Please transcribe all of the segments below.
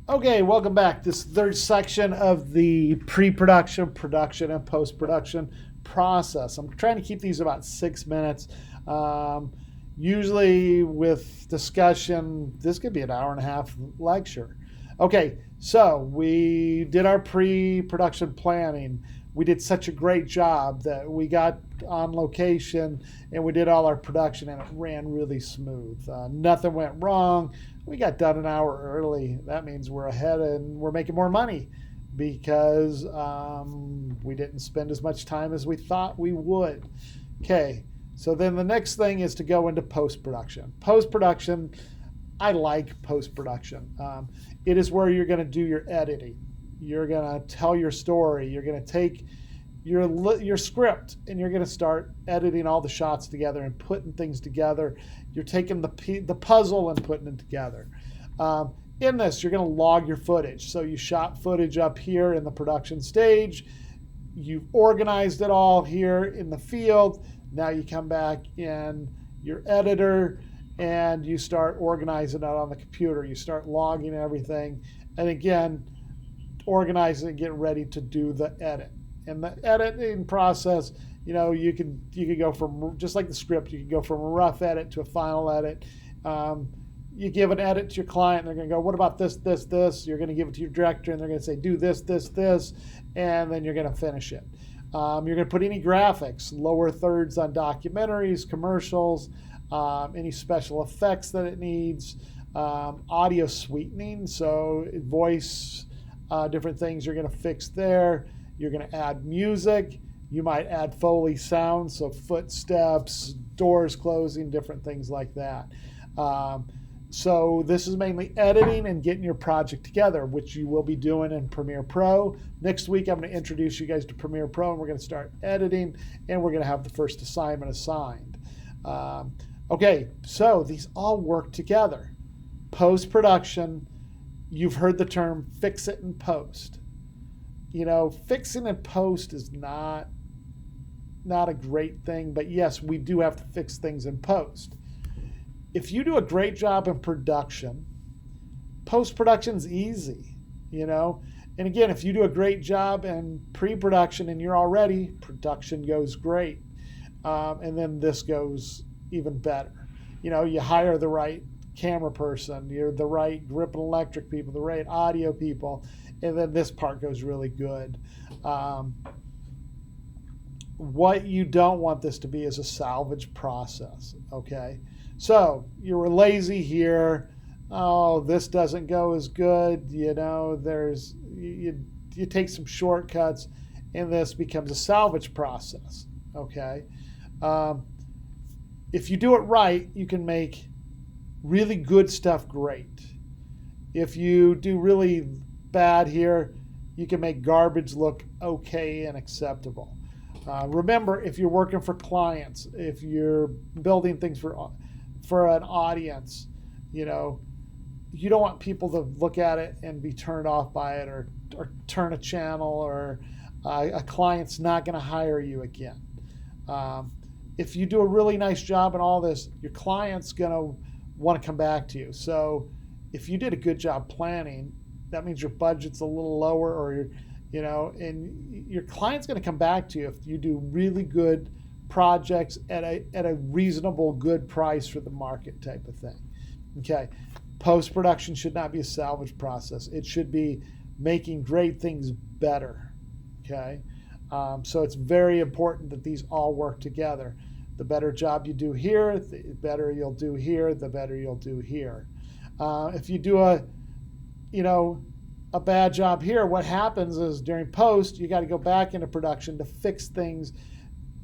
Okay, welcome back. This third section of the pre-production, production, and post-production process. I'm trying to keep these about 6 minutes. Um, Usually with discussion, this could be an hour and a half lecture. Okay, so we did our pre-production planning. We did such a great job that we got on location and we did all our production and it ran really smooth. Nothing went wrong. We got done an hour early. That means we're ahead and we're making more money because we didn't spend as much time as we thought we would. Okay, so then the next thing is to go into post production. Post production, I like post production. It is where you're going to do your editing. You're going to tell your story. You're going to take your script and you're going to start editing all the shots together and putting things together. You're taking the puzzle and putting it together. In this, you're going to log your footage. So you shot footage up here in the production stage. You've organized it all here in the field. Now you come back in your editor and you start organizing it on the computer. You start logging everything. And again, organizing and getting ready to do the edit. And the editing process, you could go from, just like the script, you can go from a rough edit to a final edit. You give an edit to your client, and they're going to go, what about this, this, this? You're going to give it to your director, and they're going to say, do this, this, this, and then you're going to finish it. You're going to put any graphics, lower thirds on documentaries, commercials, any special effects that it needs, audio sweetening, so voice, different things you're going to fix there. You're going to add music. You might add Foley sounds, so footsteps, doors closing, different things like that. So this is mainly editing and getting your project together, which you will be doing in Premiere Pro. Next week, I'm going to introduce you guys to Premiere Pro, and we're going to start editing, and we're going to have the first assignment assigned. Okay, so these all work together. Post-production, you've heard the term fix it in post. Fixing in post is not a great thing, but yes, we do have to fix things in post. If you do a great job in production, post-production's easy, And again, if you do a great job in pre-production and you're all ready, production goes great. And then this goes even better. You hire the right camera person, you're the right grip and electric people, the right audio people, and then this part goes really good. What you don't want this to be is a salvage process, okay? So you were lazy here. Oh, this doesn't go as good. There's you take some shortcuts, and this becomes a salvage process, okay? If you do it right, you can make really good stuff great. If you do really bad here, you can make garbage look okay and acceptable. Remember, if you're working for clients, if you're building things for an audience, you don't want people to look at it and be turned off by it or turn a channel or a client's not going to hire you again. If you do a really nice job in all this, your client's going to want to come back to you. So if you did a good job planning, that means your budget's a little lower, or and your client's going to come back to you if you do really good projects at a reasonable, good price for the market type of thing. Okay, post-production should not be a salvage process. It should be making great things better. Okay, so it's very important that these all work together. The better job you do here, the better you'll do here, the better you'll do here. If you do a bad job here, what happens is during post, you got to go back into production to fix things,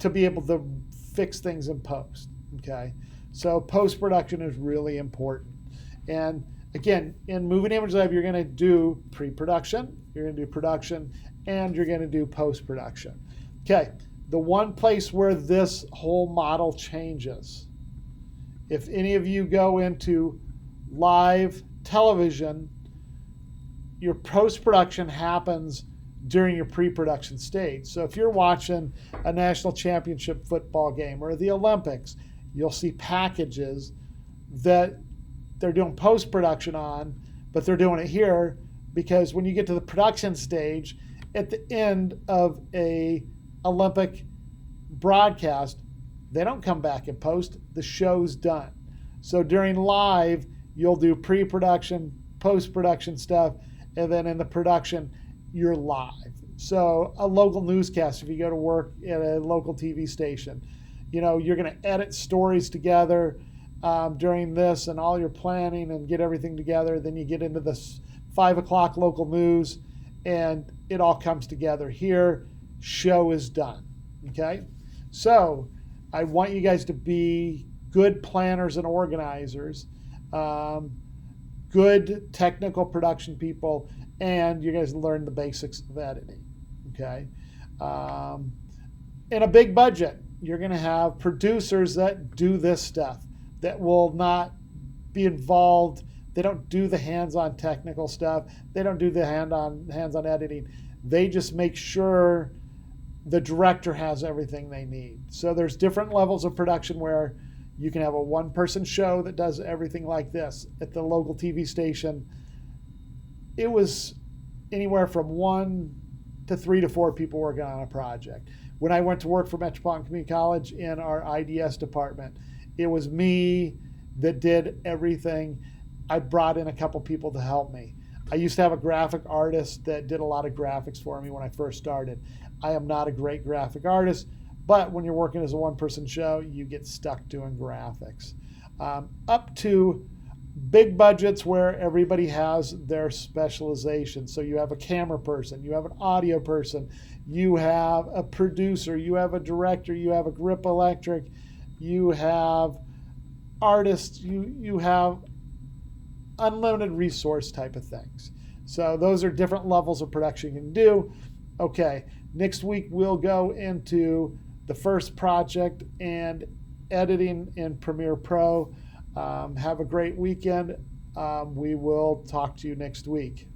to be able to fix things in post. Okay, so post-production is really important. And again, in Moving Image Lab, you're going to do pre-production, you're going to do production, and you're going to do post-production. Okay, the one place where this whole model changes, if any of you go into live television, your post-production happens during your pre-production stage. So if you're watching a national championship football game or the Olympics, you'll see packages that they're doing post-production on, but they're doing it here because when you get to the production stage, at the end of a Olympic broadcast, they don't come back and post. The show's done. So during live, you'll do pre-production, post-production stuff, and then in the production, you're live. So a local newscast, if you go to work at a local TV station, you're going to edit stories together during this and all your planning and get everything together. Then you get into this 5 o'clock local news and it all comes together here. Show is done. Okay? So I want you guys to be good planners and organizers, good technical production people, and you guys learn the basics of editing. Okay? In a big budget, you're going to have producers that do this stuff, that will not be involved. They don't do the hands-on technical stuff. They don't do the hands-on editing. They just make sure the director has everything they need. So there's different levels of production where you can have a one-person show that does everything like this. At the local TV station, it was anywhere from 1 to 3 to 4 people working on a project. When I went to work for Metropolitan Community College in our IDS department, it was me that did everything. I brought in a couple people to help me. I used to have a graphic artist that did a lot of graphics for me when I first started. I am not a great graphic artist, but when you're working as a one-person show, you get stuck doing graphics. Up to big budgets where everybody has their specialization. So you have a camera person, you have an audio person, you have a producer, you have a director, you have a grip electric, you have artists, you have unlimited resource type of things. So those are different levels of production you can do. Okay, next week we'll go into the first project and editing in Premiere Pro. Have a great weekend. We will talk to you next week.